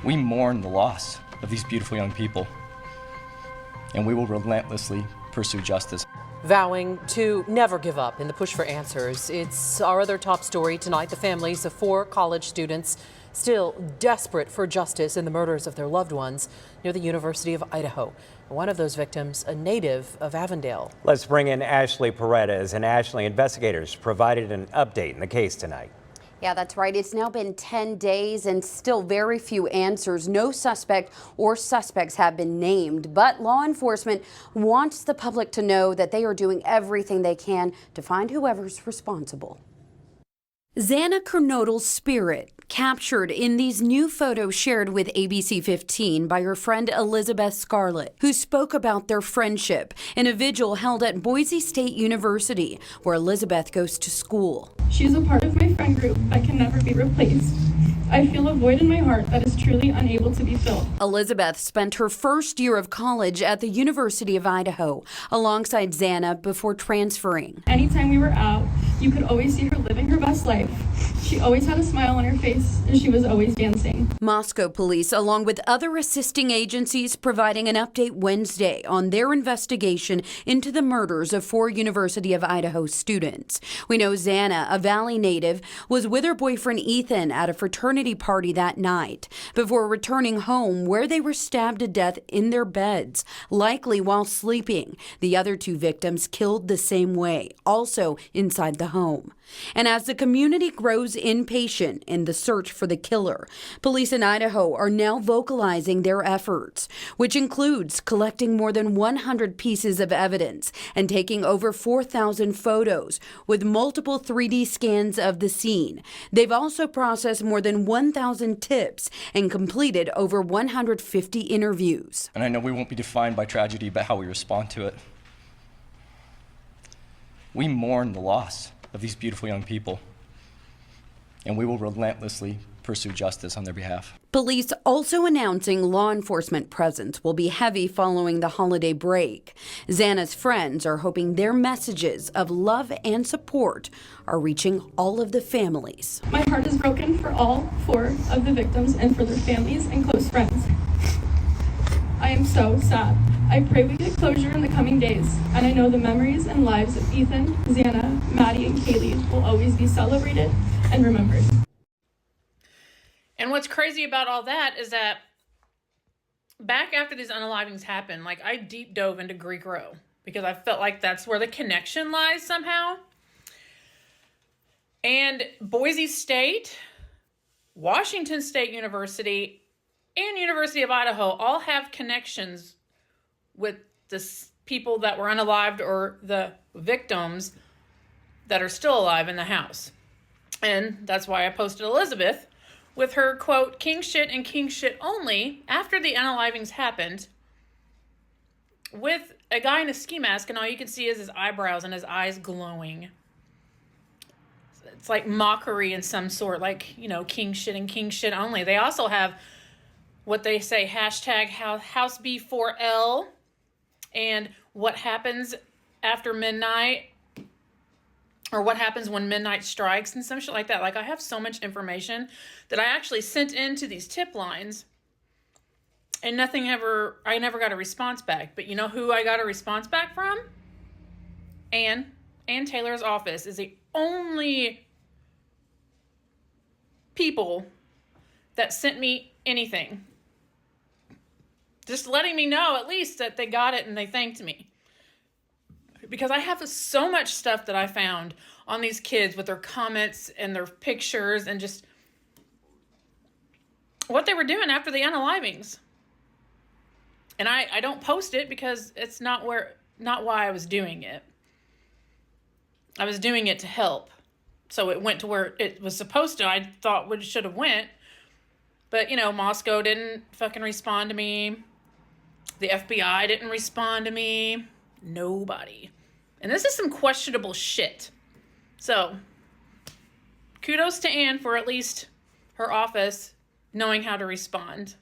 We mourn the loss of these beautiful young people, and we will relentlessly pursue justice. Vowing to never give up in the push for answers. It's our other top story tonight. The families of 4 college students still desperate for justice in the murders of their loved ones near the University of Idaho. One of those victims, a native of Avondale. Let's bring in Ashley Paredes. And Ashley, investigators provided an update in the case tonight. Yeah, that's right. It's now been 10 days and still very few answers. No suspect or suspects have been named, but law enforcement wants the public to know that they are doing everything they can to find whoever's responsible. Xana Kernodle's spirit captured in these new photos shared with ABC 15 by her friend Elizabeth Scarlett, who spoke about their friendship in a vigil held at Boise State University, where Elizabeth goes to school. She's a part of my friend group that can never be replaced. I feel a void in my heart that is truly unable to be filled. Elizabeth spent her first year of college at the University of Idaho alongside Xana before transferring. Anytime we were out, you could always see her living her best life. She always had a smile on her face, and she was always dancing. Moscow police, along with other assisting agencies, providing an update Wednesday on their investigation into the murders of 4 University of Idaho students. We know Xana, a Valley native, was with her boyfriend Ethan at a fraternity party that night before returning home, where they were stabbed to death in their beds, likely while sleeping. The other 2 victims killed the same way, also inside the home. And as the community grows impatient in the search for the killer, police in Idaho are now vocalizing their efforts, which includes collecting more than 100 pieces of evidence and taking over 4,000 photos with multiple 3D scans of the scene. They've also processed more than 1,000 tips and completed over 150 interviews. And I know we won't be defined by tragedy, but how we respond to it. We mourn the loss of these beautiful young people, and we will relentlessly pursue justice on their behalf. Police also announcing law enforcement presence will be heavy following the holiday break. Xana's friends are hoping their messages of love and support are reaching all of the families. My heart is broken for all 4 of the victims and for their families and close friends. I am so sad. I pray we get closure in the coming days, and I know the memories and lives of Ethan, Xana, Maddie, and Kaylee will always be celebrated and remembered. And what's crazy about all that is that back after these unalivings happened, like, I deep dove into Greek Row because I felt like that's where the connection lies somehow. And Boise State, Washington State University, and University of Idaho all have connections with the people that were unalived or the victims that are still alive in the house. And that's why I posted Elizabeth with her, quote, king shit and king shit only, after the unalivings happened, with a guy in a ski mask, and all you can see is his eyebrows and his eyes glowing. It's like mockery in some sort, like, you know, king shit and king shit only. They also have what they say, hashtag House B4L, and what happens after midnight, or what happens when midnight strikes and some shit like that. Like, I have so much information that I actually sent into these tip lines, and I never got a response back. But you know who I got a response back from? Ann Taylor's office is the only people that sent me anything. Just letting me know at least that they got it and they thanked me. Because I have so much stuff that I found on these kids with their comments and their pictures and just what they were doing after the unalivings. And I don't post it because it's not why I was doing it. I was doing it to help. So it went to where it was supposed to. I thought it should have went. But, you know, Moscow didn't fucking respond to me. The FBI didn't respond to me. Nobody. And this is some questionable shit. So, kudos to Ann for at least her office knowing how to respond.